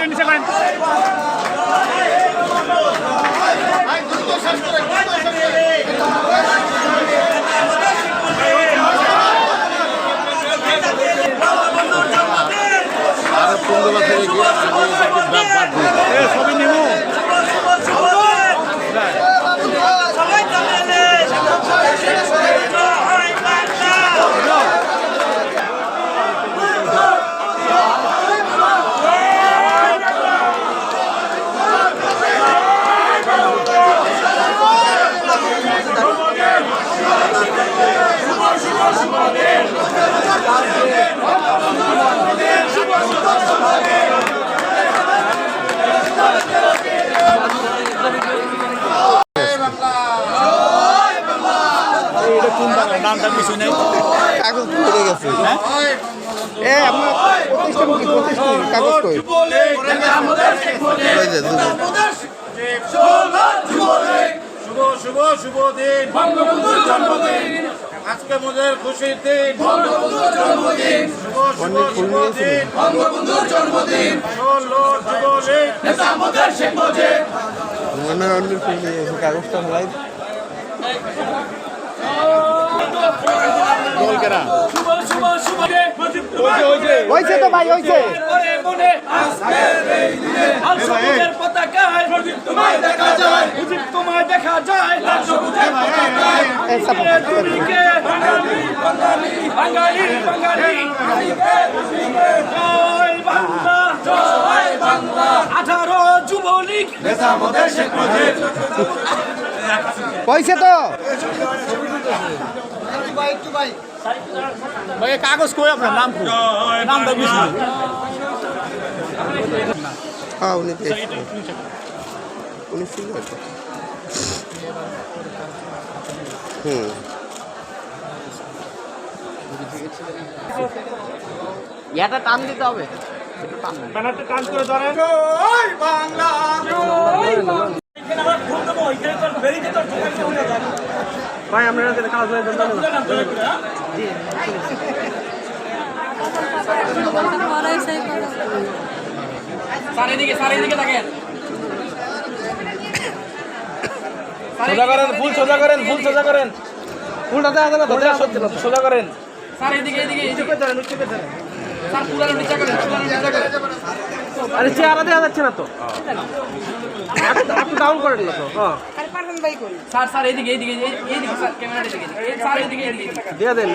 একটু নিচে করেন। ছবি নিব নামটা কিছু নেই কাগজ পড়ে গেছে এ আপনার প্রতিষ্ঠান কাগজ কই শুভ শুভ দিন বঙ্গবন্ধুর জন্মদিন আজকে মোদের খুশির দিন বঙ্গবন্ধুর জন্মদিন শুভ দিন বঙ্গবন্ধুর জন্মদিন যুবলীগ নেতা মোদের শেখ মুজিব মনে অন্য কাগজটা ফেলাই হয়েছে তো ভাই হয়েছে তোমায় দেখা যায় বাঙালি বাঙালি জয় বাংলা জয় বাংলা 18 যুবলীগ নেতা মোদের শেখ মুজিব হয়েছে তো ভাই কাগজ কই আপনার নাম কই নামটা কিছু হ্যাঁ উনি উনি ছিল ইয়াটা টান দিতে হবে ব্যানারটা টান করে ধরেন জয় বাংলা জয় বাংলা এখানে আমরা ফোন দেবো এখানে তো বেরিয়ে যেত ভাই আমরা কাজ হয়ে যাবে জি চারিদিকে দেখেন সোজা করেন ফুল সোজা করেন ফুল সোজা করেন ফুলটা দেখা না ধরে সোজা করেন চারিদিকে এদিকে উচ্চকে ধরেন উচ্চকে ধরেন স্যার পুরানো নিচে করেন আরে চেহারা দেখা যাচ্ছে না তো আপনি ডাউন করেন না তো হ্যাঁ স্যার এদিকে স্যার ক্যামেরার এদিকে স্যার এদিকে দিয়ে দেন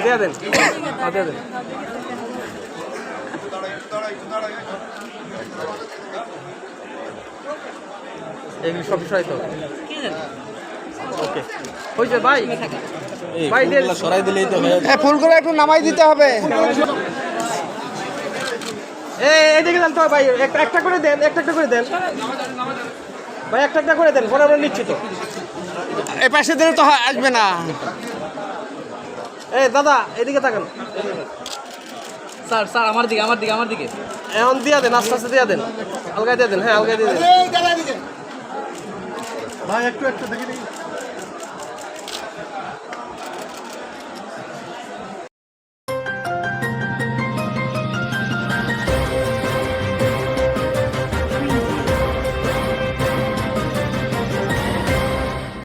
হ্যাঁ দিয়ে দেন এগুলি সব বিষয় তো ওকে হয়েছে ভাই ভাই সরাই দিলেই তো ফুলগুলো একটু নামাই দিতে হবে এইদিকে দেন তো ভাই একটা করে দেন একটা করে দেন ভাই একটা করে দেন পরে আমরা নিচ্ছি তো এ পাশে দিলে তো আসবে না দাদা এদিকে তাকান স্যার আমার দিকে এখন দিয়া দেন আস্তে আস্তে দিয়া দেন আলগায় দিয়ে দেন হ্যাঁ আলগায় দিয়ে দেন ভাই একটু দেখে